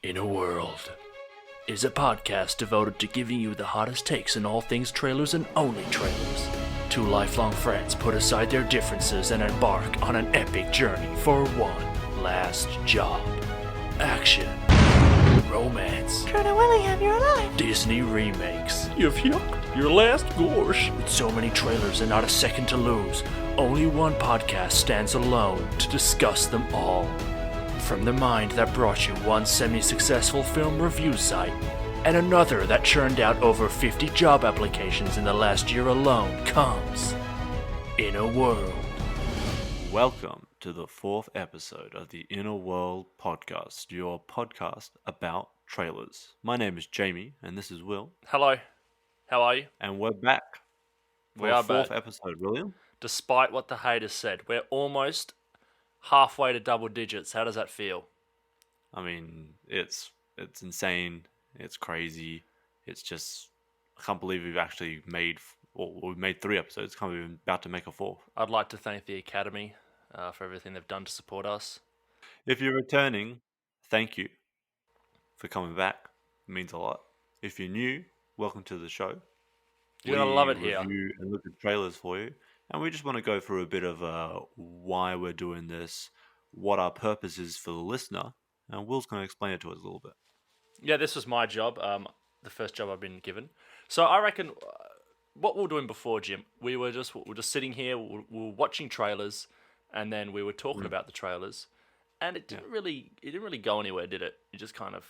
In a World is a podcast devoted to giving you the hottest takes in all things trailers and only trailers. Two lifelong friends put aside their differences and embark on an epic journey for one last job. Action, romance, Colonel William, you're alive! Disney remakes. You've yucked your last gorge. With so many trailers and not a second to lose, only one podcast stands alone to discuss them all. From the mind that brought you one semi-successful film review site and another that churned out over 50 job applications in the last year alone comes In a World. Welcome to the fourth episode of the Inner World podcast, your podcast about trailers. My name is Jamie, and this is Will, Hello, how are you? and we're back for We the are fourth back. episode, William. Despite what the haters said, we're almost halfway to double digits. How does that feel? I mean, it's insane. It's crazy. It's just, I can't believe we've actually made, we've made 3 episodes. Can't believe we're about to make a 4th. I'd like to thank the Academy for everything they've done to support us. If you're returning, thank you for coming back. It means a lot. If you're new, welcome to the show. You're going to love it here. We review and look at trailers for you. And we just want to go through a bit of why we're doing this, what our purpose is for the listener, and Will's going to explain it to us a little bit. Yeah, this was my job, the first job I've been given. So I reckon what we were doing before, Jim, we were just sitting here, we were watching trailers, and then we were talking about the trailers, and it didn't really go anywhere, did it? It just kind of,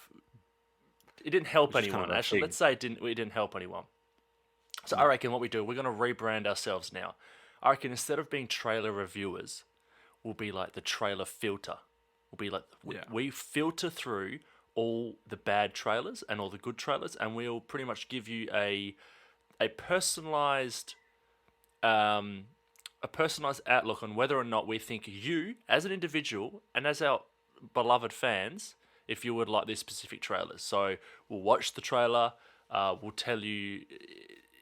it didn't help It's just anyone. kind of a Actually, thing. let's say it didn't help anyone. So I reckon what we do, we're going to rebrand ourselves now. I reckon instead of being trailer reviewers, we'll be like the trailer filter. We'll be like, we filter through all the bad trailers and all the good trailers, and we'll pretty much give you a personalized outlook on whether or not we think you, as an individual and as our beloved fans, if you would like these specific trailers. So we'll watch the trailer, we'll tell you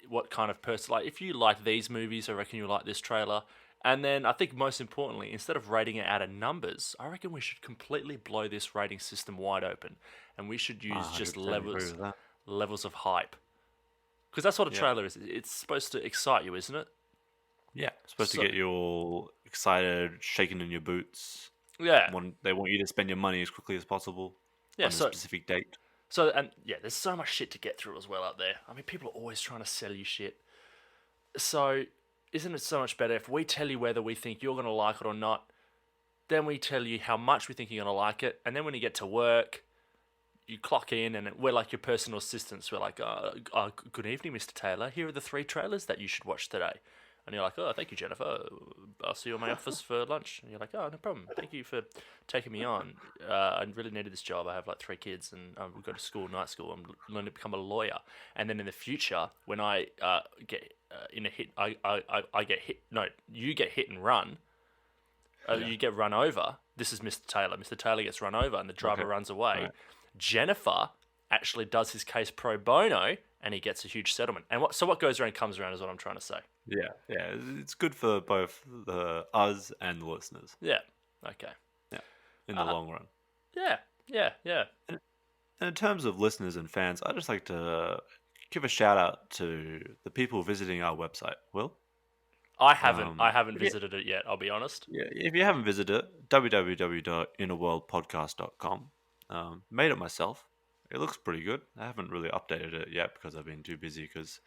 what kind of person, like if you like these movies, I reckon you'll like this trailer. And then I think most importantly, instead of rating it out of numbers, I reckon we should completely blow this rating system wide open, and we should use just 100% agree with that. levels of hype. Because that's what a trailer is. It's supposed to excite you, isn't it? Yeah, it's supposed So- to get you all excited, shaking in your boots. Yeah. They want you to spend your money as quickly as possible Yeah, on a so- specific date. So, and yeah, there's so much shit to get through as well out there. I mean, people are always trying to sell you shit. So, isn't it so much better if we tell you whether we think you're going to like it or not, then we tell you how much we think you're going to like it, and then when you get to work, you clock in, and we're like your personal assistants. We're like, good evening, Mr. Taylor. Here are the 3 trailers that you should watch today. And you're like, oh, thank you, Jennifer. I'll see you in my office for lunch. And you're like, oh, no problem. Thank you for taking me on. I really needed this job. I have like 3 kids, and we go to school, night school. I'm learning to become a lawyer. And then in the future, when I get in a hit, I get hit. No, you get hit and run. You get run over. This is Mr. Taylor. Mr. Taylor gets run over, and the driver runs away. Right. Jennifer actually does his case pro bono, and he gets a huge settlement. And what goes around comes around is what I'm trying to say. Yeah, it's good for both us and the listeners. Yeah. Okay. In the long run. Yeah. And in terms of listeners and fans, I'd just like to give a shout out to the people visiting our website. Will? I haven't yeah. visited it yet. I'll be honest. Yeah, if you haven't visited it, www.innerworldpodcast.com. Made it myself. It looks pretty good. I haven't really updated it yet because I've been too busy because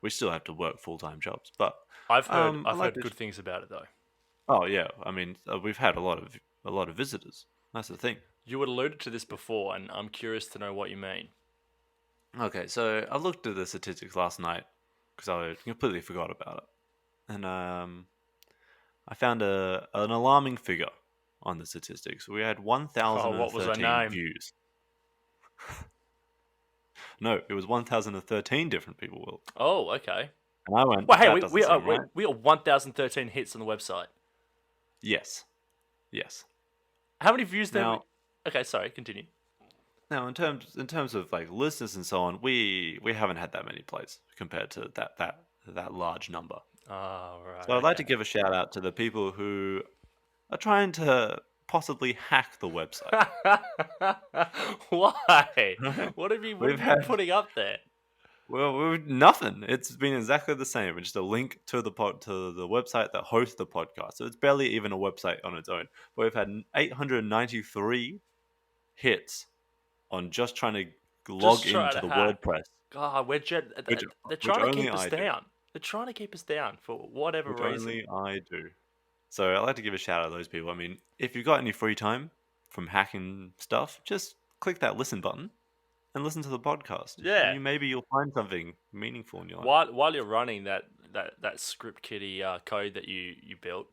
we still have to work full-time jobs. But I've heard I like good this- things about it though. Oh yeah, I mean we've had a lot of visitors. That's the thing. You had alluded to this before, and I'm curious to know what you mean. Okay, so I looked at the statistics last night because I completely forgot about it, and I found an alarming figure on the statistics. We had 1,013 what was her name? views. No, it was 1,013 different people. Will. Oh, okay. And I went. Well, hey, "That we doesn't are seem right." we are 1,013 hits on the website. Yes. How many views then? Now- Okay, sorry. Continue. Now, in terms of like listeners and so on, we haven't had that many plays compared to that large number. Oh, right. So I'd like to give a shout out to the people who are trying to possibly hack the website. Why? Right? What have you We've been had putting up there? nothing. It's been exactly the same. It's just a link to the website that hosts the podcast. So it's barely even a website on its own. But we've had 893 hits on just trying to log Just trying into to the hack. WordPress, God, which they're which trying to only keep us I do. down. They're trying to keep us down for whatever Which reason. only I do. So I'd like to give a shout out to those people. I mean, if you've got any free time from hacking stuff, just click that listen button and listen to the podcast. Yeah. Maybe you'll find something meaningful in your life. While you're running that script kiddie code that you built,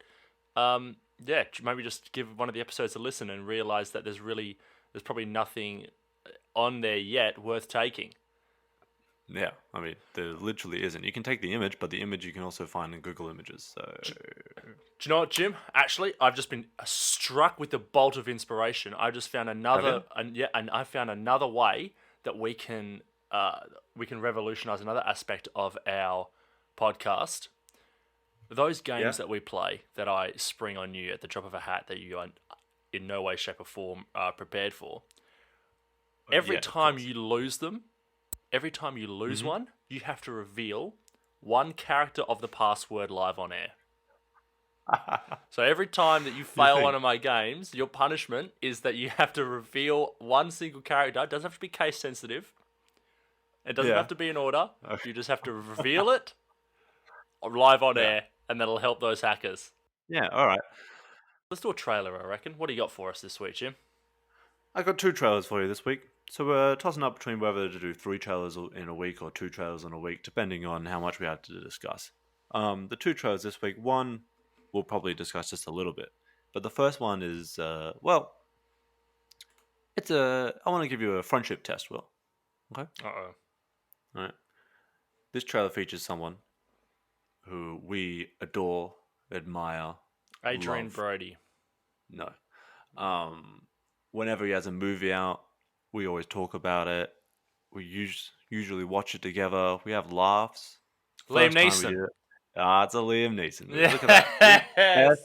yeah, maybe just give one of the episodes a listen and realize that there's probably nothing on there yet worth taking. Yeah, I mean, there literally isn't. You can take the image, but the image you can also find in Google Images. So, Do you know what, Jim? Actually, I've just been struck with the bolt of inspiration. I just found and I found another way that we can revolutionize another aspect of our podcast. Those games that we play that I spring on you at the drop of a hat that you are in no way, shape, or form prepared for. Every time you lose them, every time you lose one, you have to reveal one character of the password live on air. So every time that you fail one of my games, your punishment is that you have to reveal one single character. It doesn't have to be case sensitive. It doesn't have to be in order. Okay. You just have to reveal it live on air, and that'll help those hackers. Yeah, all right. Let's do a trailer, I reckon. What do you got for us this week, Jim? I got 2 trailers for you this week. So we're tossing up between whether to do 3 trailers in a week or 2 trailers in a week, depending on how much we have to discuss. The 2 trailers this week, one we'll probably discuss just a little bit. But the first one is, I want to give you a friendship test, Will. Okay? Uh-oh. All right. This trailer features someone who we adore, admire, Adrian love. Brody. No. Whenever he has a movie out, we always talk about it. We usually watch it together. We have laughs. Liam Neeson. It's a Liam Neeson. Look at that.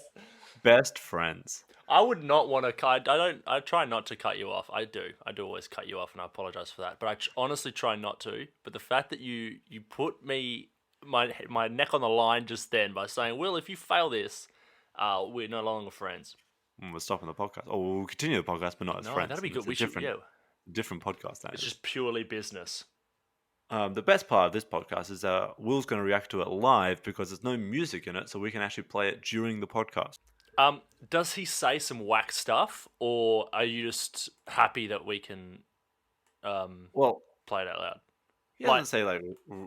Best friends. I would not want to cut. I try not to cut you off. I do always cut you off, and I apologize for that. But I honestly try not to. But the fact that you put my neck on the line just then by saying, "Well, if you fail this, we're no longer friends." We're stopping the podcast. Oh, we'll continue the podcast, but not as friends. That'd be good. It's different podcast. It's just purely business. The best part of this podcast is that Will's going to react to it live because there's no music in it, so we can actually play it during the podcast. Does he say some whack stuff, or are you just happy that we can play it out loud? He doesn't say,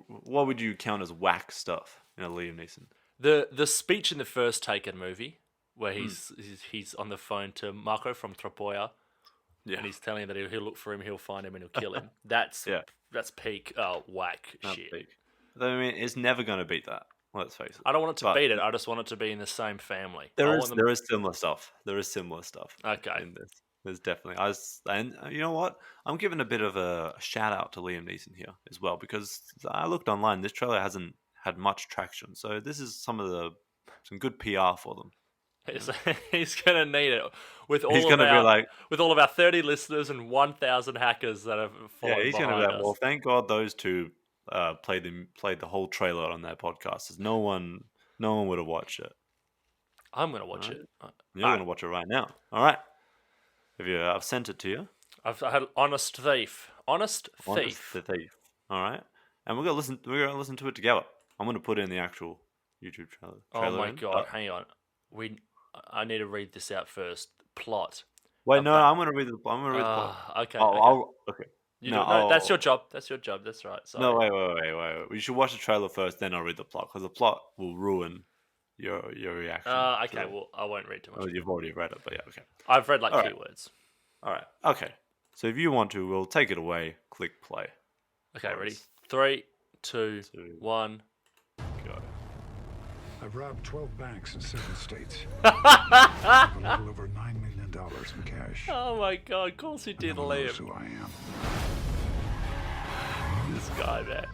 what would you count as whack stuff in a Liam Neeson? The speech in the first Taken movie, where he's on the phone to Marco from Tropoia, and he's telling him that he'll look for him, he'll find him, and he'll kill him. That's peak whack shit. Peak. I mean, it's never going to beat that. Let's face it. I don't want it to beat it. I just want it to be in the same family. There is similar stuff. Okay. In this. There's definitely. And you know what? I'm giving a bit of a shout out to Liam Neeson here as well, because I looked online. This trailer hasn't had much traction, so this is some good PR for them. He's gonna need it with all of our 30 listeners and 1,000 hackers that have followed. Yeah, he's gonna be like, well, thank God those two played the whole trailer on their podcast. No one would have watched it. I'm gonna watch it. You're gonna watch it right now. All right. I've sent it to you. I've had Honest Thief. Honest Thief. All right, and we're gonna listen to it together. I'm gonna put in the actual YouTube trailer. Oh my God! Hang on. I need to read this out first. Plot. Wait, no, I'm gonna read the plot. Okay. Okay. That's your job. That's right. Sorry. No, wait. You should watch the trailer first, then I'll read the plot, because the plot will ruin your reaction. Okay. Well, I won't read too much. Oh, you've already read it, but yeah, okay. I've read keywords. All right. Okay. So if you want to, we'll take it away. Click play. Okay. Ready? 3, 2, 1. Go. I've robbed 12 banks in 7 states. A little over $9 million in cash. Oh my God! Of course you did, Liam. Knows who I am. This guy, man.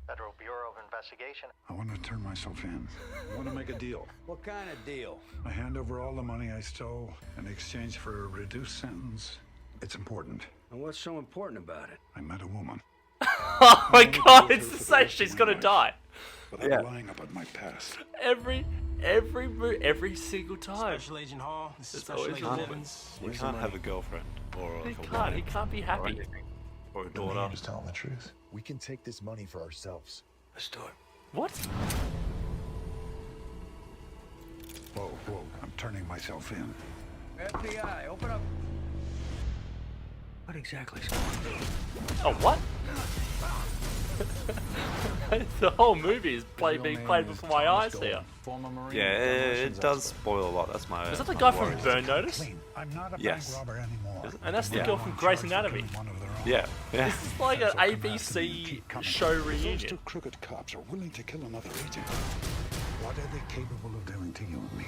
Federal Bureau of Investigation. I want to turn myself in. I want to make a deal. What kind of deal? I hand over all the money I stole in exchange for a reduced sentence. It's important. And what's so important about it? I met a woman, Oh my god, it's the same. She's gonna die. but I'm lying about my past. Every single time. Special Agent Hall, this is It's Special always Agent a Evans. You can't have a girlfriend or He like a can't. He wife can't be or happy. anything. Or a I'm daughter. just telling the truth. We can take this money for ourselves. Let's do it. What? Whoa, I'm turning myself in. FBI, open up. What exactly is going on? Oh, what? The whole movie is being played before my eyes here. Yeah, it does spoil a lot. That's my. Is that the my guy from worry. Burn Notice? Clean. I'm not a Yes. bank robber anymore. And that's the Yeah. girl from Grey's Anatomy. One of their own. Yeah, yeah. This is like an That's what I'm asking you to ABC keep coming. show If those two reunion. crooked cops are willing to kill another agent, what are they capable of doing to you and me?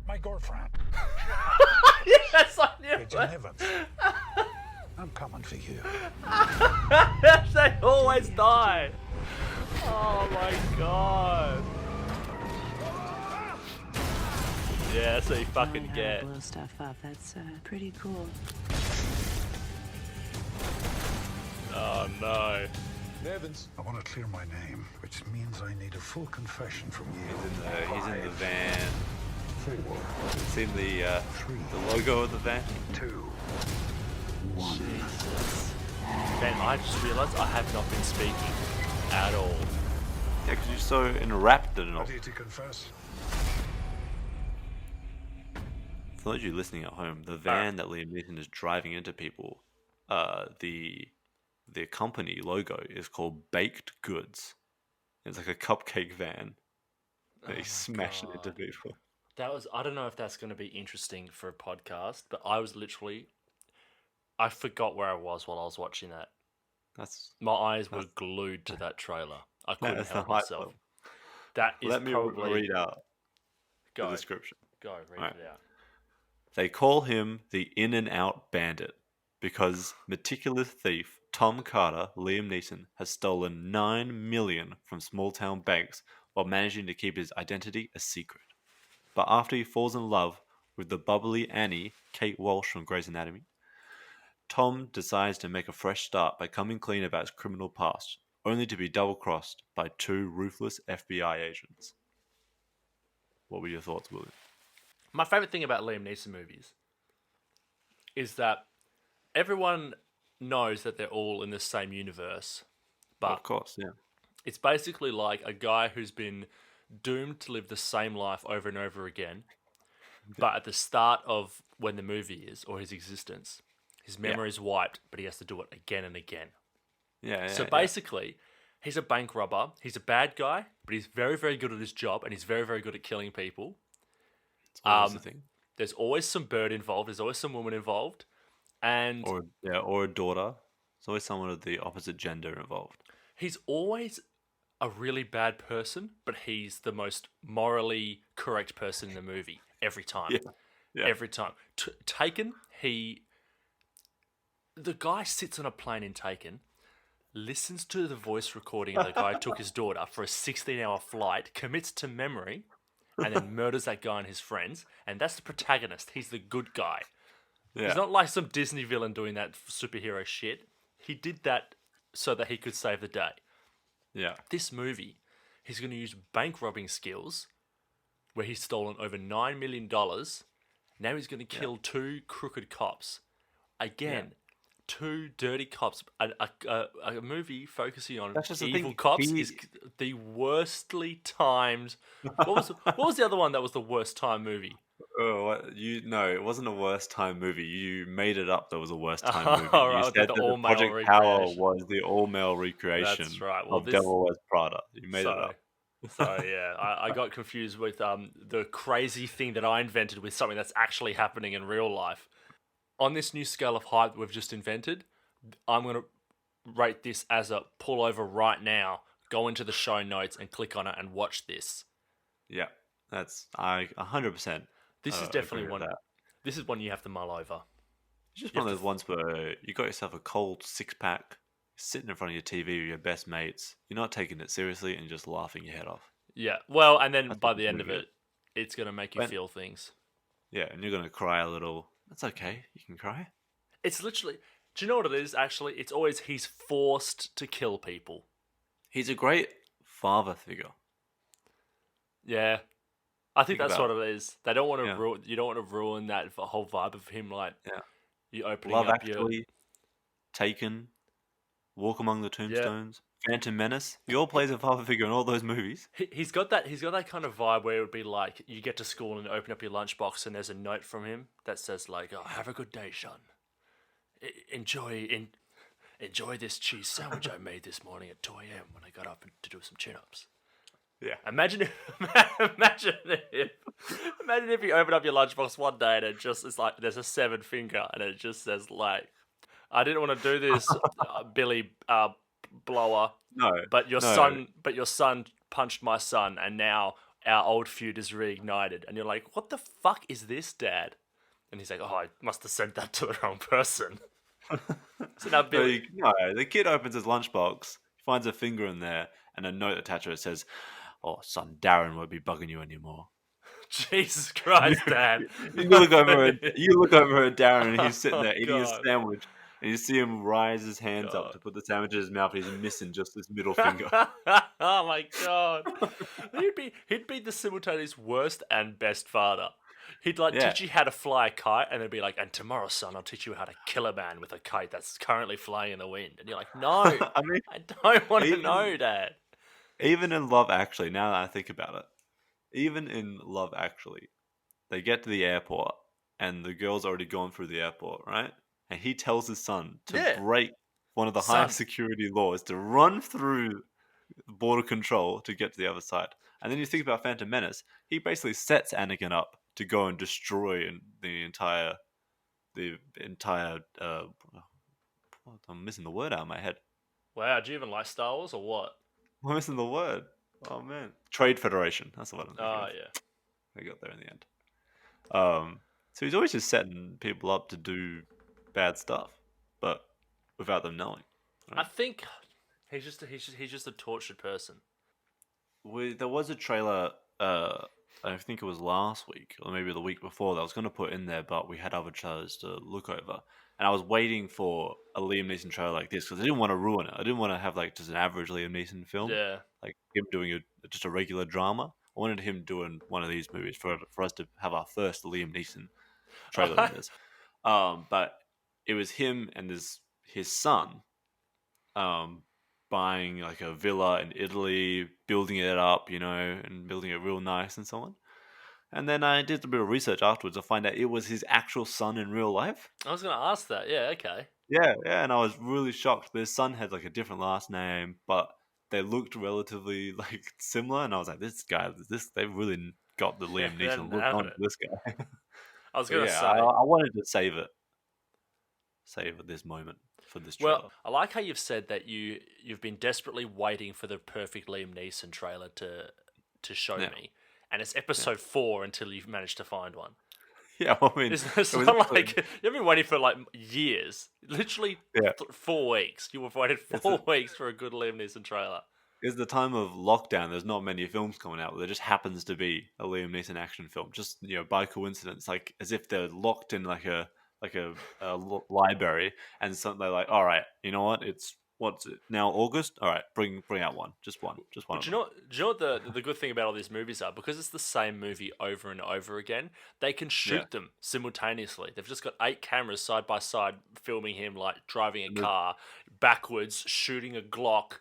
My girlfriend, Yes, I knew Agent it. Evans. I'm coming for you. They always die. Oh my god. Yeah, that's what you fucking Learn how to get. blow stuff up. That's pretty cool. Oh no. Evans. I want to clear my name, which means I need a full confession from you. He's in the van. 4, Seen the logo of the van? 2, 1. Man, I just realised I have not been speaking at all. Yeah, because you're so enwrapped in it all. Ready to confess? For those of you listening at home, the van that Liam Neeson is driving into people, the company logo is called Baked Goods. It's like a cupcake van. They smash it into people. That was, I don't know if that's going to be interesting for a podcast, but I was literally, I forgot where I was while I was watching that. That's My eyes were glued to that trailer. I couldn't that's the help hype myself. level. That is Let me probably read out the go description. read Alright. it out. They call him the In and Out Bandit because meticulous thief Tom Carter, Liam Neeson, has stolen $9 million from small town banks while managing to keep his identity a secret. But after he falls in love with the bubbly Annie, Kate Walsh from Grey's Anatomy, Tom decides to make a fresh start by coming clean about his criminal past, only to be double-crossed by 2 ruthless FBI agents. What were your thoughts, William? My favorite thing about Liam Neeson movies is that everyone knows that they're all in the same universe, but Of course, yeah. it's basically like a guy who's been doomed to live the same life over and over again, but at the start of when the movie is, or his existence, his memory is wiped, but he has to do it again and again. Yeah, So yeah. basically, he's a bank robber. He's a bad guy, but he's very, very good at his job, and he's very, very good at killing people. It's always the thing. There's always some bird involved. There's always some woman involved, and Or a daughter. There's always someone of the opposite gender involved. he's always a really bad person, but he's the most morally correct person in the movie every time. Yeah. Every time. Taken, the guy sits on a plane in Taken, listens to the voice recording of the guy who took his daughter for a 16-hour flight, commits to memory, and then murders that guy and his friends. And that's the protagonist. He's the good guy. Yeah. He's not like some Disney villain doing that superhero shit. He did that so that he could save the day. Yeah. This movie, he's going to use bank robbing skills where he's stolen over $9 million. Now he's going to kill 2 crooked cops. Again, 2 dirty cops. A movie focusing on That's just the evil thing. cops is the worstly timed. What was the other one that was the worst timed movie? Oh, no, it wasn't a worst time movie. You made it up. That was a worst time movie. Right, You said the that all-male Project Power recreation. was the all male recreation That's right. Well, of this- Devil Wears Prada. You made it So- up. So yeah, I got confused with the crazy thing that I invented with something that's actually happening in real life. On this new scale of hype we've just invented, I'm gonna rate this as a pull over right now. Go into the show notes and click on it and watch this. Yeah, I 100%. This is agree definitely with one. that. This is one you have to mull over. It's just You one of have those ones where you got yourself a cold 6-pack. sitting in front of your TV with your best mates. You're not taking it seriously and just laughing your head off. Yeah. Well, and then That's by what the I'm end of gonna it, it's gonna make you When- feel things. Yeah, and you're gonna cry a little. That's okay. You can cry. It's literally. Do you know what it is? Actually, it's always he's forced to kill people. He's a great father figure. Yeah, I think Think that's about what it is. They don't want to Yeah. ruin. You don't want to ruin that whole vibe of him. Like, Yeah. you opening Love up your. Actually, Taken, Walk Among the Yeah. Tombstones, Phantom Menace. He all plays a father figure in all those movies. He's got that. He's got that kind of vibe where it would be like you get to school and open up your lunchbox and there's a note from him that says like, "Oh, have a good day, son. Enjoy this cheese sandwich I made this morning at 2 a.m. when I got up to do some chin-ups." Yeah. Imagine if you open up your lunchbox one day and it's like there's a 7 finger and it just says like, "I didn't want to do this, Billy Blower, No. but your no. son punched my son, and now our old feud is reignited." And you're like, "What the fuck is this, Dad?" And he's like, "Oh, I must have sent that to the wrong person." So now Billy, No, the kid opens his lunchbox, finds a finger in there, and a note attached to it says, "Oh, son, Darren won't be bugging you anymore." Jesus Christ, Dad. You look over at Darren, and he's sitting there Oh, eating a God. sandwich, and you see him rise his hands God. up to put the sandwich in his mouth, and he's missing just this middle finger. Oh my God. He'd be the simultaneous worst and best father. He'd like Yeah. teach you how to fly a kite, and they'd be like, "And tomorrow, son, I'll teach you how to kill a man with a kite that's currently flying in the wind." And you're like, "No, I mean, I don't want to even- know, Dad." even in Love Actually, now that I think about it, even in Love Actually, they get to the airport, and the girl's already gone through the airport, right? And he tells his son to Yeah. break one of the Son. highest security laws, to run through border control to get to the other side. And then you think about Phantom Menace, he basically sets Anakin up to go and destroy the entire I'm missing the word out of my head. Wow, do you even like Star Wars or what? I'm missing the word. Oh man, Trade Federation. That's the one. Oh yeah. I got there in the end. So he's always just setting people up to do bad stuff, but without them knowing. I think he's just a tortured person. There was a trailer. I think it was last week or maybe the week before that I was going to put in there, but we had other trailers to look over, and I was waiting for a Liam Neeson trailer like this because I didn't want to ruin it. I didn't want to have like just an average Liam Neeson film, Yeah. like him doing just a regular drama. I wanted him doing one of these movies for us to have our first Liam Neeson trailer in this. But it was him and his son buying like a villa in Italy, building it up, and building it real nice and so on. And then I did a bit of research afterwards to find out it was his actual son in real life. I was gonna ask that. Yeah. Okay. Yeah, and I was really shocked. His son had like a different last name, but they looked relatively like similar, and I was like, they really got the Liam They're Neeson look nailing on it. this guy. I was But gonna yeah, say. I wanted to save this moment for this trailer. Well, I like how you've said that you've been desperately waiting for the perfect Liam Neeson trailer to show Yeah. me, and it's episode 4 until you've managed to find one. Yeah, I mean, It's it was not actually- like you've been waiting for like years, literally Yeah. 4 weeks. You have waited It's 4 weeks for a good Liam Neeson trailer. it's the time of lockdown. There's not many films coming out. There just happens to be a Liam Neeson action film, just by coincidence, like as if they're locked in like a library, and so they're like, all right, you know what? What's it now? August. All right, bring out one, just one. Do Of you them. know what the good thing about all these movies are? Because it's the same movie over and over again, they can shoot Yeah. them simultaneously. They've just got 8 cameras side by side filming him like driving a And the- car backwards, shooting a Glock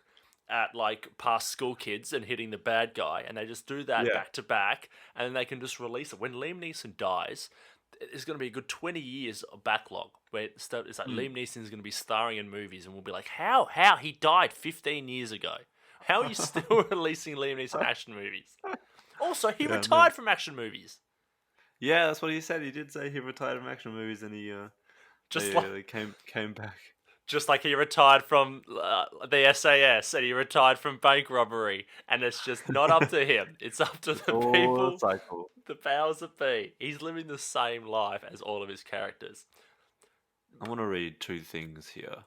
at like past school kids and hitting the bad guy, and they just do that Yeah. back to back, and then they can just release it. When Liam Neeson dies, it's going to be a good 20 years of backlog where it's like Liam Neeson's going to be starring in movies, and we'll be like, how he died 15 years ago? How are you still releasing Liam Neeson action movies? Also, he Yeah, retired from action movies. Yeah, that's what he said. He did say he retired from action movies, and he Just they came back. Just like he retired from the SAS and he retired from bank robbery, and it's just not up to him. It's up to the people, Cycle. the powers that be. He's living the same life as all of his characters. I want to read 2 things here.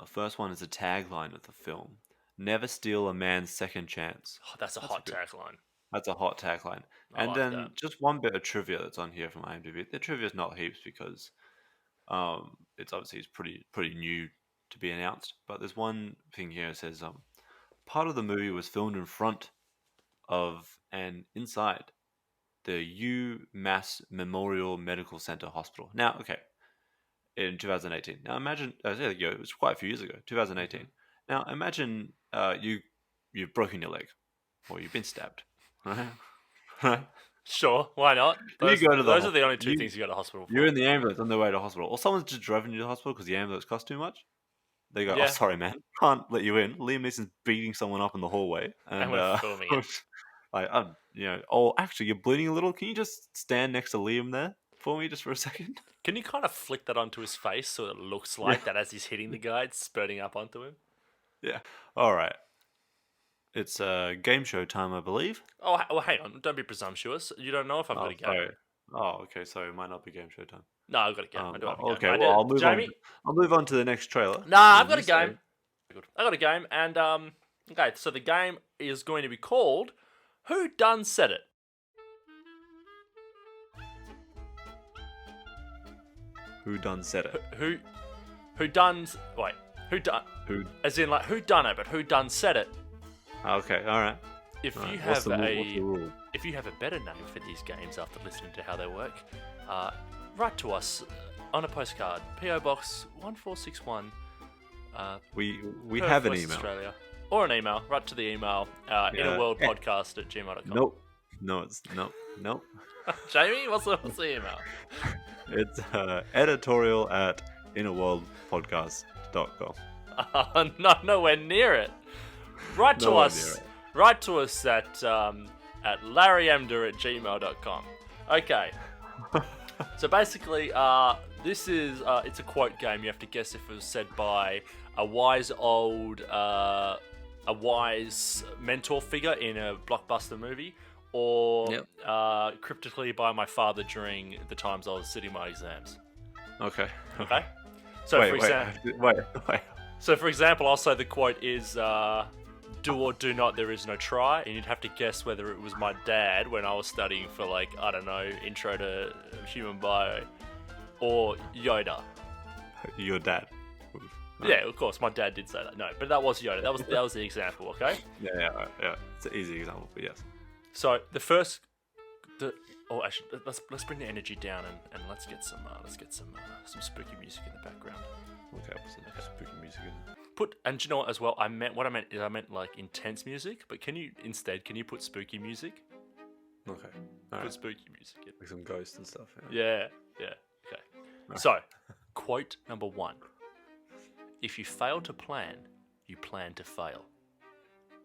First one is a tagline of the film: "Never steal a man's second chance." Oh, that's a hot tagline. That's a hot tagline. I And like then that. just one bit of trivia that's on here from IMDb. The trivia is not heaps because it's pretty new to be announced. But there's one thing here that says part of the movie was filmed in front of and inside the UMass Memorial Medical Center Hospital. Now, okay, in 2018. Now imagine, there you go, it was quite a few years ago, 2018. Now imagine you've broken your leg, or you've been stabbed, right? Right? Sure, why not? You go to the Those are hos- the only two you- things you go to hospital for. You're in the ambulance on the way to hospital, or someone's just driven you to the hospital because the ambulance costs too much. They go, "Oh, Yeah. sorry, man, can't let you in." Liam Neeson's beating someone up in the hallway, And we're filming it. like, oh, actually, you're bleeding a little. Can you just stand next to Liam there for me, just for a second? Can you kind of flick that onto his face so it looks like that as he's hitting the guy, it's spurting up onto him? Yeah. All right. It's game show time, I believe. Oh, well, hang on. Don't be presumptuous. You don't know if I've got a game. Sorry. Oh, okay. So it might not be game show time. No, I've got a game. I do have a game. Okay. I Well, do. I'll move Jamie? on. I'll move on to the next trailer. Nah, And I've got a you say- game. Good. I got a game, and okay. So the game is going to be called "Who Done Said It." Who done said it? Who done? Wait, who done? Who? As in, like, who done it, but who done said it? Okay. All right. If All you right. What's have the a rule? if you have a better name for these games after listening to how they work, write to us on a postcard, PO Box 1461. We Perth, have an West email. Australia. Or an email. Write to the email, innerworldpodcast@gmail.com. Nope. No, it's nope. Nope. Jamie, what's the email? It's editorial at innerworldpodcast.com. No, nowhere near it. Write to Nowhere us. near it. Write to us at larryemder@gmail.com. Okay. So basically, this is it's a quote game. You have to guess if it was said by a wise mentor figure in a blockbuster movie, or Yep. cryptically by my father during the times I was sitting my exams. Okay. Okay. So Wait, for wait, example, wait. so for example, I'll say the quote is "Do or do not, there is no try," and you'd have to guess whether it was my dad when I was studying for, like, I don't know, intro to human bio, or Yoda. Your dad. Yeah, of course, my dad did say that. No, but that was Yoda. That was the example. Okay. Yeah. It's an easy example, but yes. So actually, let's bring the energy down and let's get some spooky music in the background. Okay, so spooky music in. And do you know what as well? I meant like intense music, but can you put spooky music? Okay. Put Alright. spooky music in. Like some ghosts and stuff. Yeah. Okay. So, quote number 1. If you fail to plan, you plan to fail.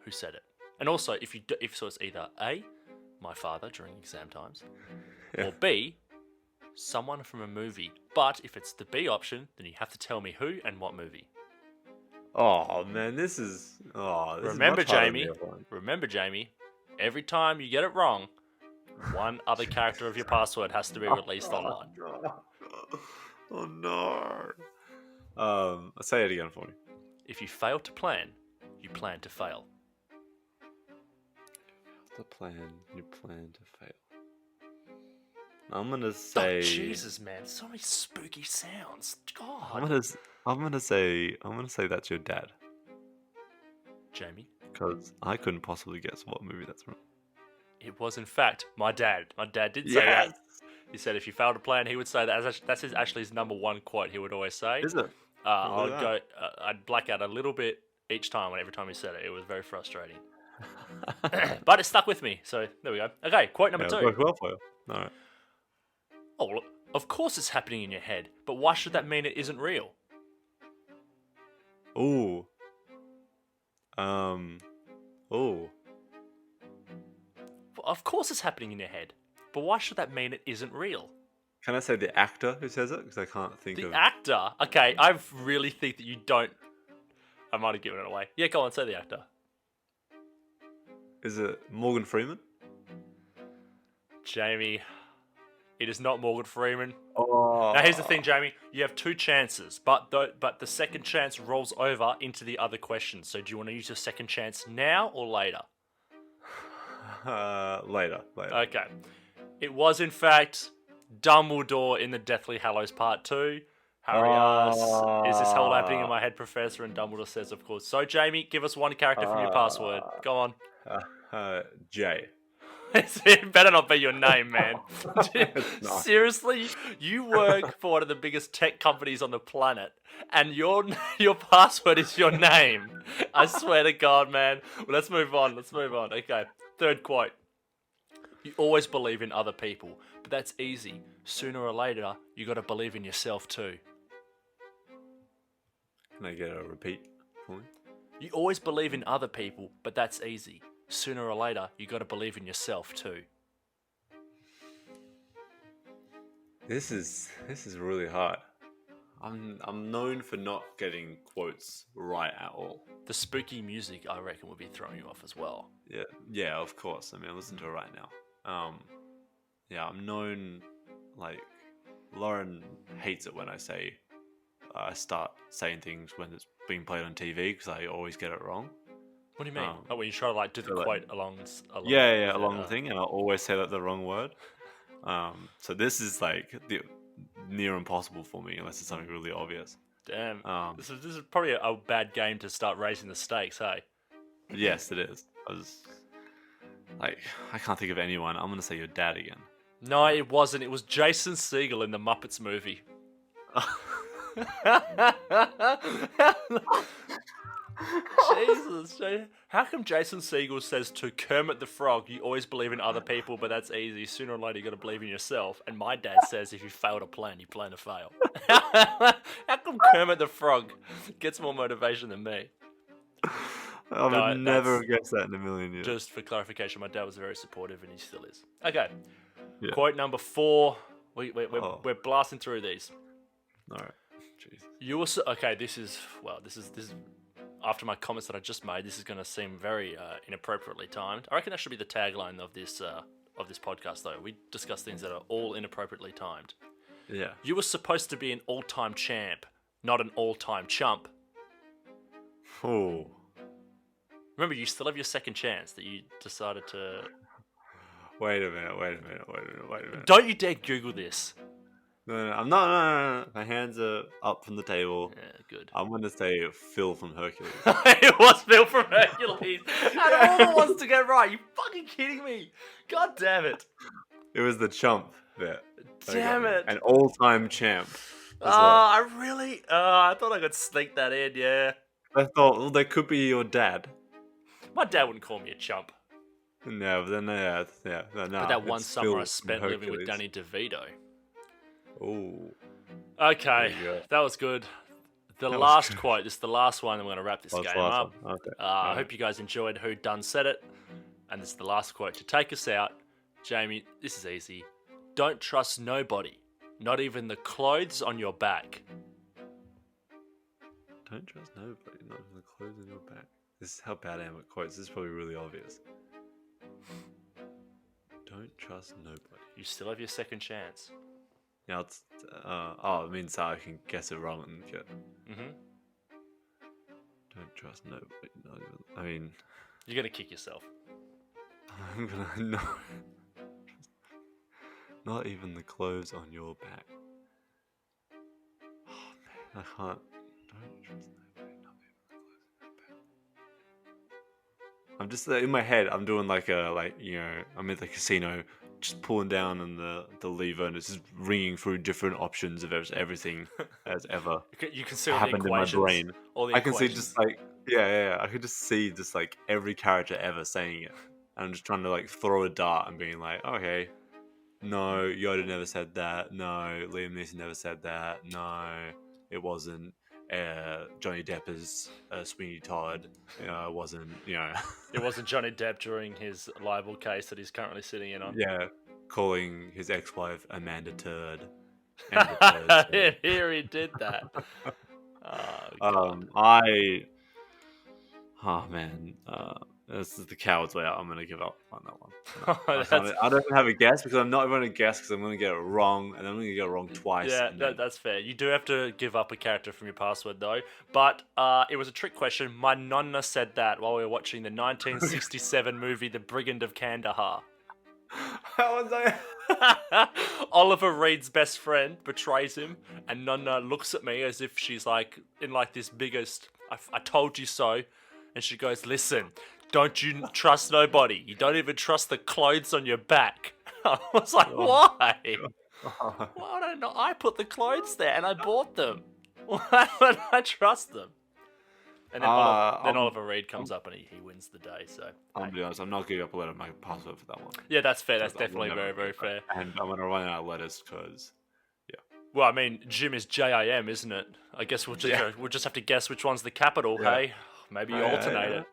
Who said it? And also, if it's either A, my father during exam times, or B, someone from a movie. But if it's the B option, then you have to tell me who and what movie. Oh man, this is Remember, much harder than Jamie. the other one. Remember, Jamie. Every time you get it wrong, one other character of your password has to be released online. Oh no. Say it again for me. If you fail to plan, you plan to fail. The plan, you plan to fail. I'm gonna say. Oh, Jesus, man! So many spooky sounds. God. I'm gonna say that's your dad, Jamie. because I couldn't possibly guess what movie that's from. It was, in fact, my dad. My dad did say that. He said if you fail to plan, he would say that. That's actually his number one quote he would always say. Is it? I'd black out a little bit each time, every time he said it. It was very frustrating. But it stuck with me, so there we go. Okay, quote number 2. It worked well for you. All right. Oh, look, of course it's happening in your head, but why should that mean it isn't real? Ooh. Ooh. Of course it's happening in your head, but why should that mean it isn't real? Can I say the actor who says it? Because I can't think The of. actor? Okay, I really think that you don't... I might have given it away. Yeah, go on, say the actor. Is it Morgan Freeman? Jamie, It is not Morgan Freeman. Oh. Now here's the thing, Jamie. You have 2 chances, but the second chance rolls over into the other question. So do you want to use your second chance now or later? Later. Okay. It was, in fact, Dumbledore in the Deathly Hallows Part 2. Harry asks, is this hell happening in my head, Professor? And Dumbledore says, of course. So, Jamie, give us one character from your password. Go on. Jay. It better not be your name, man. not. Seriously? You work for one of the biggest tech companies on the planet, and your password is your name. I swear to God, man. Well, let's move on. Okay, third quote. You always believe in other people, but that's easy. Sooner or later, you got to believe in yourself too. Can I get a repeat for me? You always believe in other people, but that's easy. Sooner or later, you got to believe in yourself too. This is really hard. I'm known for not getting quotes right at all. The spooky music, I reckon, will be throwing you off as well. Yeah, of course. I mean, listen to it right now. Yeah, I'm known, like, Lauren hates it when I start saying things when it's being played on TV because I always get it wrong. What do you mean? When you try to like do the quote along along the thing, and I'll always say the wrong word. So this is like the near impossible for me unless it's something really obvious. Damn. This is probably a bad game to start raising the stakes, hey? Yes, it is. I can't think of anyone. I'm gonna say your dad again. No, it wasn't. It was Jason Segel in the Muppets movie. Jesus, how come Jason Segel says to Kermit the Frog, you always believe in other people, but that's easy. Sooner or later, you got to believe in yourself. And my dad says if you fail to plan, you plan to fail. How come Kermit the Frog gets more motivation than me? I would never have guessed that in a million years. Just for clarification, my dad was very supportive, and he still is. Okay, Yeah. Quote number 4. We're blasting through these. All right. Jeez. You also okay. This is after my comments that I just made. This is going to seem very inappropriately timed. I reckon that should be the tagline of this podcast, though. We discuss things that are all inappropriately timed. Yeah. You were supposed to be an all-time champ, not an all-time chump. Oh. Remember, you still have your second chance that you decided to. Wait a minute. Don't you dare Google this. No, I'm not. No. My hands are up from the table. Yeah, good. I'm gonna say Phil from Hercules. It was Phil from Hercules. Out of all the ones to get right, you fucking kidding me? God damn it. It was the chump bit. Damn it. An all-time champ. I really. I thought I could sneak that in. Yeah. I thought, well, that could be your dad. My dad wouldn't call me a chump. No, but then no. But that one it's summer Phil I spent from living with Hercules. Danny DeVito. Oh. Okay, There you go. that was good. The That was last good. quote. This is the last one. I'm going to wrap this Oh, it's game the last up. one. Okay. I hope you guys enjoyed Who Done Said It. And this is the last quote to take us out. Jamie, this is easy. Don't trust nobody, not even the clothes on your back. Don't trust nobody, not even the clothes on your back. This is how bad I am at quotes. This is probably really obvious. Don't trust nobody. You still have your second chance. Now it's it means I can guess it wrong and get. Mm-hmm. Don't trust nobody. Not even. I mean, You're going to kick yourself. I'm gonna no. Not even the clothes on your back. Oh man, I can't. Don't trust nobody. Not even the clothes on your back. I'm just in my head. I'm doing I'm in the casino, just pulling down on the lever, and it's just ringing through different options of everything as ever You can see all the happened in my equations. brain. All the I can see equations. just like I could just see just like every character ever saying it, and I'm just trying to like throw a dart and being like, okay, no, Yoda never said that. No, Liam Neeson never said that. No, it wasn't. Johnny Depp is Sweeney Todd. It wasn't. It wasn't Johnny Depp during his libel case that he's currently sitting in on. Yeah, calling his ex-wife Amanda Turd. Amanda Turd. Here he did that. Oh, God. This is the coward's way out. I'm going to give up on that one. That's- I don't have a guess because I'm not going to guess because I'm going to get it wrong, and then I'm going to get it wrong twice. Yeah, and then- that's fair. You do have to give up a character from your password, though. But it was a trick question. My nonna said that while we were watching the 1967 movie The Brigand of Kandahar. How was I? Oliver Reed's best friend betrays him, and Nonna looks at me as if she's like in like this biggest I told you so, and she goes, "Listen, don't you trust nobody. You don't even trust the clothes on your back." I was like, "Why? Why don't I put the clothes there and I bought them? Why would I trust them?" And then, Oliver Reed comes up and he wins the day. So I'm be honest, I'm not giving up a letter of my password for that one. yeah, that's fair. That's Because I will definitely never very, very do that. fair. And I'm going to run out of letters because Well, I mean, Jim is JIM, isn't it? I guess we'll just have to guess which one's the capital. Yeah. Hey, maybe you Yeah, alternate yeah. it.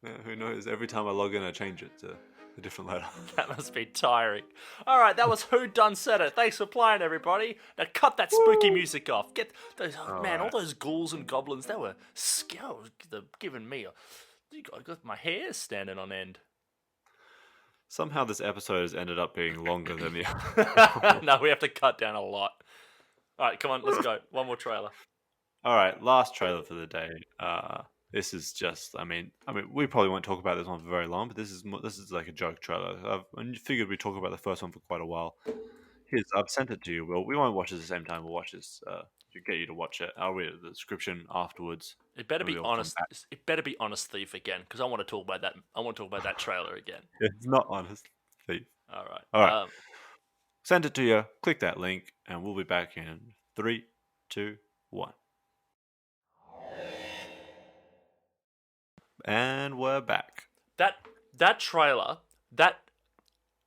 yeah, who knows? Every time I log in, I change it to a different letter. That must be tiring. All right, that was Who Done Said It. Thanks for playing, everybody. Now cut that spooky music off. Get those all those ghouls and goblins. They were giving me I got my hair standing on end. Somehow this episode has ended up being longer than the other. No, we have to cut down a lot. All right, come on, let's go. One more trailer. All right, last trailer for the day. This is just, I mean, we probably won't talk about this one for very long, but this is like a joke trailer. I figured we'd talk about the first one for quite a while. I've sent it to you. Well, we won't watch it at the same time. We'll watch this. To get you to watch it. I'll read the description afterwards. It better be Maybe I'll come honest. back. It better be Honest Thief again, because I want to talk about that. I want to talk about that trailer again. It's not honest, thief. All right. All right. Send it to you. Click that link, and we'll be back in 3, 2, 1. And we're back. That trailer.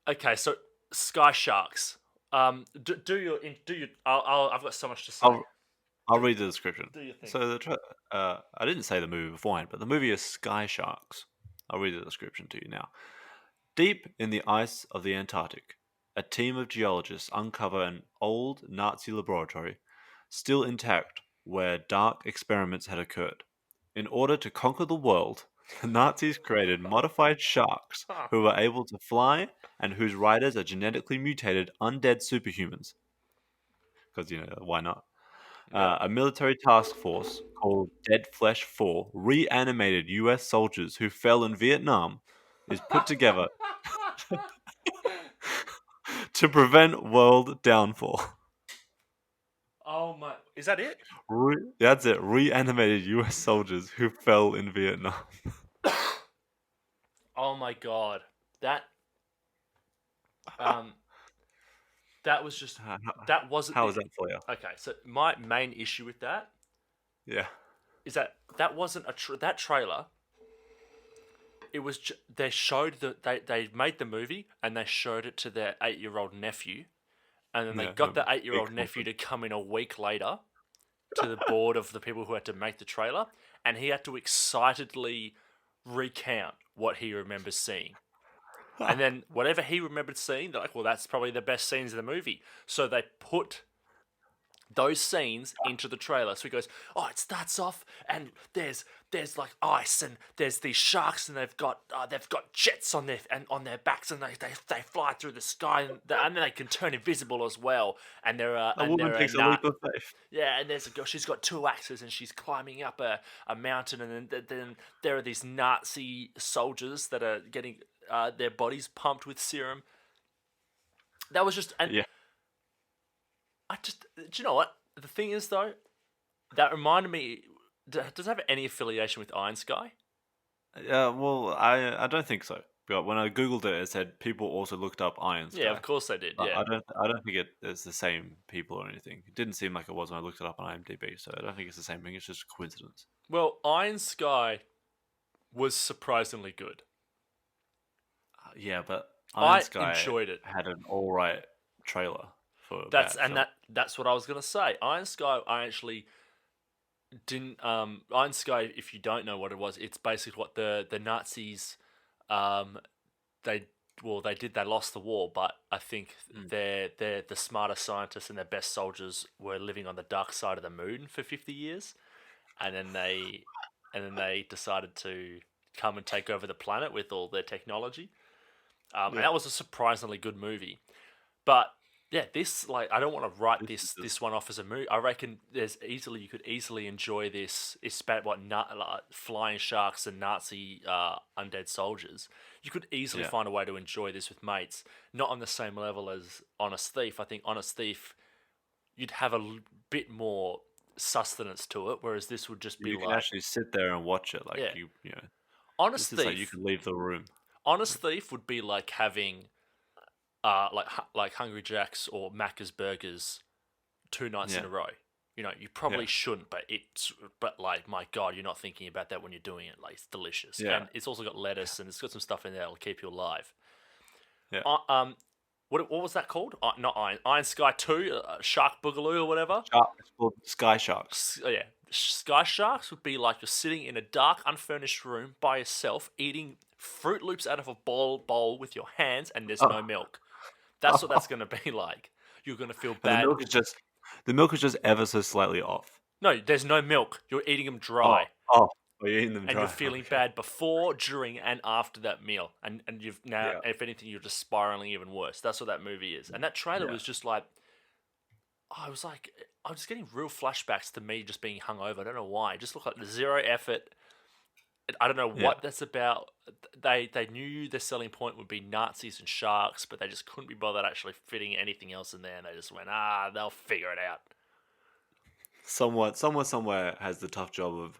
Okay, so Sky Sharks. Do your. I've got so much to say. I'll read the description. Do your thing. So I didn't say the movie beforehand, but the movie is Sky Sharks. I'll read the description to you now. Deep in the ice of the Antarctic, a team of geologists uncover an old Nazi laboratory, still intact, where dark experiments had occurred. In order to conquer the world, the Nazis created modified sharks who were able to fly and whose riders are genetically mutated undead superhumans. Because, why not? A military task force called Dead Flesh 4 reanimated US soldiers who fell in Vietnam is put together to prevent world downfall. Oh my! Is that it? That's it. Reanimated US soldiers who fell in Vietnam. Oh my god! That was just that wasn't. How was that for you? Okay, so my main issue with that Yeah. is that wasn't that trailer. It was they showed they made the movie and they showed it to their 8-year-old nephew, and then they got the 8-year-old nephew to come in a week later to the board of the people who had to make the trailer, and he had to excitedly recount what he remembers seeing. And then whatever he remembered seeing, they're like, well, that's probably the best scenes in the movie. So they put those scenes into the trailer. So he goes, oh, it starts off and there's like ice and there's these sharks and they've got jets on their backs and they fly through the sky and then they can turn invisible as well. And they're A woman takes a leap of faith. yeah, and there's a girl. She's got 2 axes, and she's climbing up a mountain. And then there are these Nazi soldiers that are getting their bodies pumped with serum. That was just Yeah. do you know what? The thing is, though, that reminded me. Does it have any affiliation with Iron Sky? Well, I don't think so. But when I googled it, it said people also looked up Iron Sky. Yeah, of course they did. But Yeah, I don't think it's the same people or anything. It didn't seem like it was when I looked it up on IMDb, so I don't think it's the same thing. It's just a coincidence. well, Iron Sky was surprisingly good. Yeah, but I Iron Sky enjoyed it. had an all right trailer for That's that film. that's what I was gonna say. Iron Sky, I actually didn't. Iron Sky, if you don't know what it was, it's basically what the Nazis, they did. They lost the war, but I think they're the smartest scientists and their best soldiers were living on the dark side of the moon for 50 years, and then they decided to come and take over the planet with all their technology. And that was a surprisingly good movie. But yeah, this like I don't want to write this one off as a movie. I reckon you could easily enjoy this. It's about flying sharks and Nazi undead soldiers. You could easily find a way to enjoy this with mates. Not on the same level as Honest Thief. I think Honest Thief, you'd have a bit more sustenance to it, whereas this would just be You can actually sit there and watch it. Like you know, Honest this is Thief. like you can leave the room. Honest Thief would be like having, like Hungry Jack's or Macca's Burgers 2 nights in a row. You know, you probably shouldn't, but like, my God, you're not thinking about that when you're doing it. Like, it's delicious, and it's also got lettuce and it's got some stuff in there that'll keep you alive. Yeah. What was that called? Not Iron Sky 2, Shark Boogaloo or whatever. It's called Sky Sharks. Yeah. Sky Sharks would be like you're sitting in a dark, unfurnished room by yourself, eating Fruit Loops out of a bowl with your hands, and there's no milk. That's what that's going to be like. You're going to feel bad. The milk is just ever so slightly off. No, there's no milk. You're eating them dry. You're eating them dry. And you're feeling bad before, during, and after that meal. And you've now, if anything, you're just spiraling even worse. That's what that movie is. And that trailer was just like, I was getting real flashbacks to me just being hungover. I don't know why. It just looked like zero effort. I don't know what that's about. They knew their selling point would be Nazis and sharks, but they just couldn't be bothered actually fitting anything else in there. And they just went, they'll figure it out. Someone somewhere has the tough job of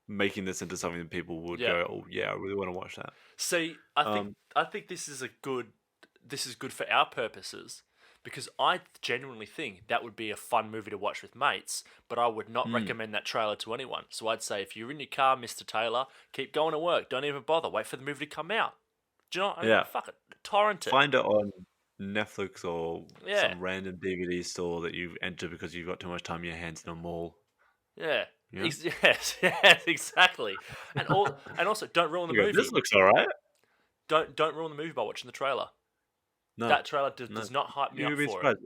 making this into something that people would go, oh yeah, I really want to watch that. See, I think this is good for our purposes, because I genuinely think that would be a fun movie to watch with mates, but I would not recommend that trailer to anyone. So I'd say, if you're in your car, Mr. Taylor, keep going to work. Don't even bother. Wait for the movie to come out. Do you know what I mean? Fuck it. Torrent it. Find it on Netflix or some random DVD store that you enter because you've got too much time in your hands in a mall. Yeah. Yes, exactly. And also, don't ruin the movie. This looks alright. Don't ruin the movie by watching the trailer. No, that trailer does not hype me up for it.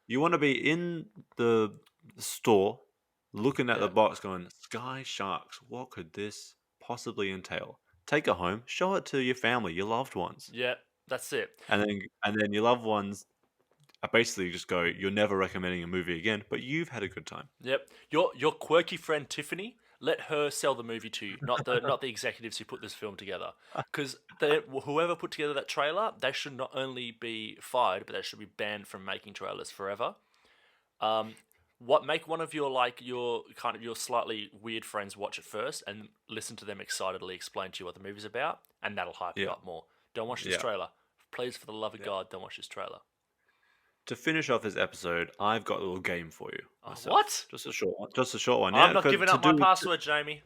You want to be in the store, looking at the box, going, "Sky Sharks. What could this possibly entail?" Take it home, show it to your family, your loved ones. Yeah, that's it. And then your loved ones basically just go, "You're never recommending a movie again," but you've had a good time. Yep. Your quirky friend Tiffany, let her sell the movie to you, not the executives who put this film together. Because whoever put together that trailer, they should not only be fired, but they should be banned from making trailers forever. Make one of your slightly weird friends watch it first and listen to them excitedly explain to you what the movie's about, and that'll hype you up more. Don't watch this trailer. Please, for the love of God, don't watch this trailer. To finish off this episode, I've got a little game for you. What? Just a short one. I'm not giving up my password, Jamie.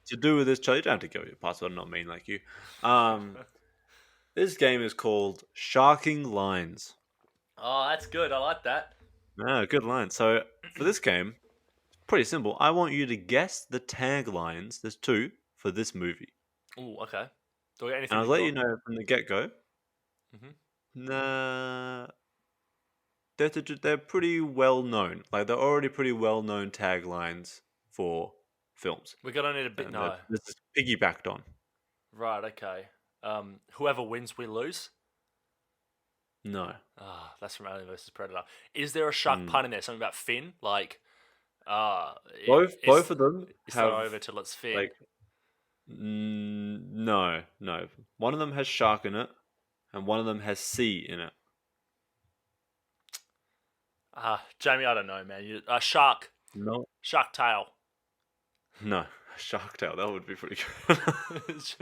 To do with this, you don't have to give your password. I'm not mean like you. This game is called Sharking Lines. Oh, that's good. I like that. Good line. So for this game, it's pretty simple. I want you to guess the taglines. There's 2 for this movie. Oh, okay. Do we get anything? And I'll let you know from the get-go. Mm-hmm. Nah. They're pretty well known. Like, they're already pretty well known taglines for films. We're gonna need a bit. No, this is piggybacked on. Right. Okay. Whoever wins, we lose. No. That's from Alien vs Predator. Is there a shark pun in there? Something about fin? Like, both of them it's have not over till it's fin. like. No. One of them has shark in it, and one of them has sea in it. Jamie, I don't know, man. Shark. No. Shark tail. No. Shark Tale. That would be pretty good.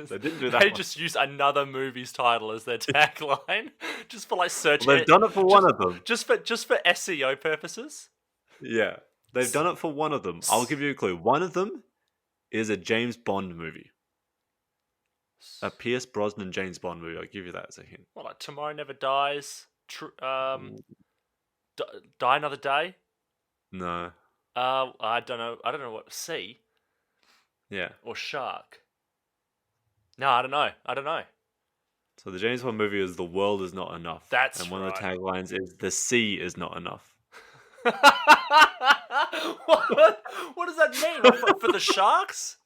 They didn't do that. They just use another movie's title as their tagline, just for search. Well, they've done it for one of them. Just for SEO purposes. Yeah, they've done it for one of them. I'll give you a clue. One of them is a James Bond movie. A Pierce Brosnan James Bond movie. I'll give you that as a hint. Well, like Tomorrow Never Dies. Die Another Day. No. I don't know. I don't know what sea. Yeah. Or shark. No, I don't know. So the James Bond movie is The World Is Not Enough. That's And one right. of the taglines is The Sea Is Not Enough. What does that mean? For the sharks?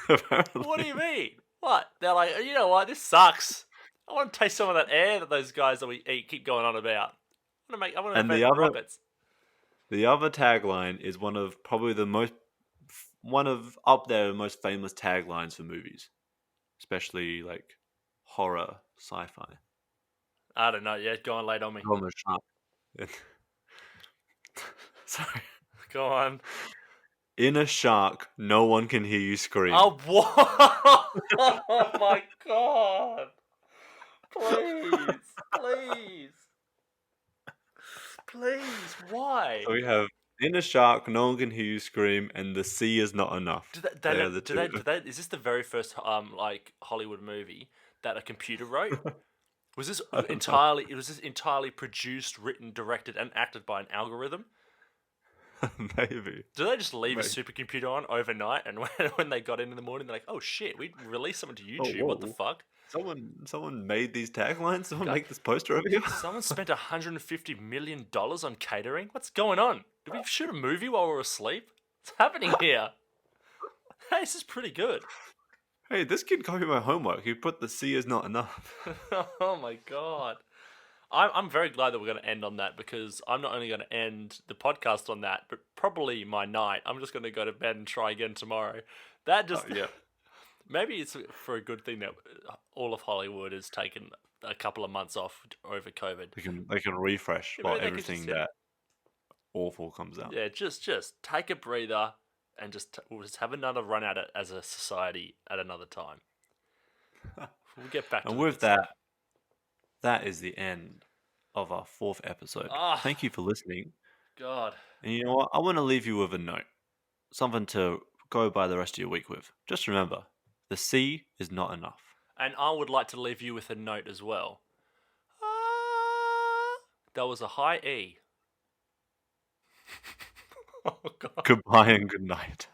Apparently. What do you mean? What? They're like, you know what? This sucks. I want to taste some of that air that those guys that we eat keep going on about. I want to And invent rockets. the other tagline is one of up there the most famous taglines for movies, especially like horror, sci-fi. I don't know. Yeah, go on, lay it on me. I'm a shark. Sorry. Go on. In a shark, no one can hear you scream. Oh, what? Oh my god. Please. Please. Please. Why? So we have in a shark, no one can hear you scream, and the sea is not enough. They are the two. Is this the very first like Hollywood movie that a computer wrote? Was this entirely? It was this entirely produced, written, directed, and acted by an algorithm? Maybe. Do they just leave Maybe. a supercomputer on overnight, and when they got in the morning, they're like, "Oh shit, we released something to YouTube. What the whoa. fuck? Someone made these taglines. Someone make this poster over here. Someone spent $150 million on catering. What's going on? Did we shoot a movie while we were asleep? What's happening here? Hey, this is pretty good." Hey, this kid copied my homework. He put the sea is not enough. Oh my god. I'm very glad that we're going to end on that, because I'm not only going to end the podcast on that, but probably my night. I'm just going to go to bed and try again tomorrow. That just Yeah. Maybe it's for a good thing that all of Hollywood has taken a couple of months off over COVID. They can refresh Yeah, while maybe they could everything just- that awful comes out. Yeah, just take a breather and we'll just have another run at it as a society at another time. We'll get back to And the with good stuff. that is the end of our 4th episode. Ah. Thank you for listening. God. And you know what? I want to leave you with a note. Something to go by the rest of your week with. Just remember, the sea is not enough. And I would like to leave you with a note as well. That was a high E. Oh, God. Goodbye and good night.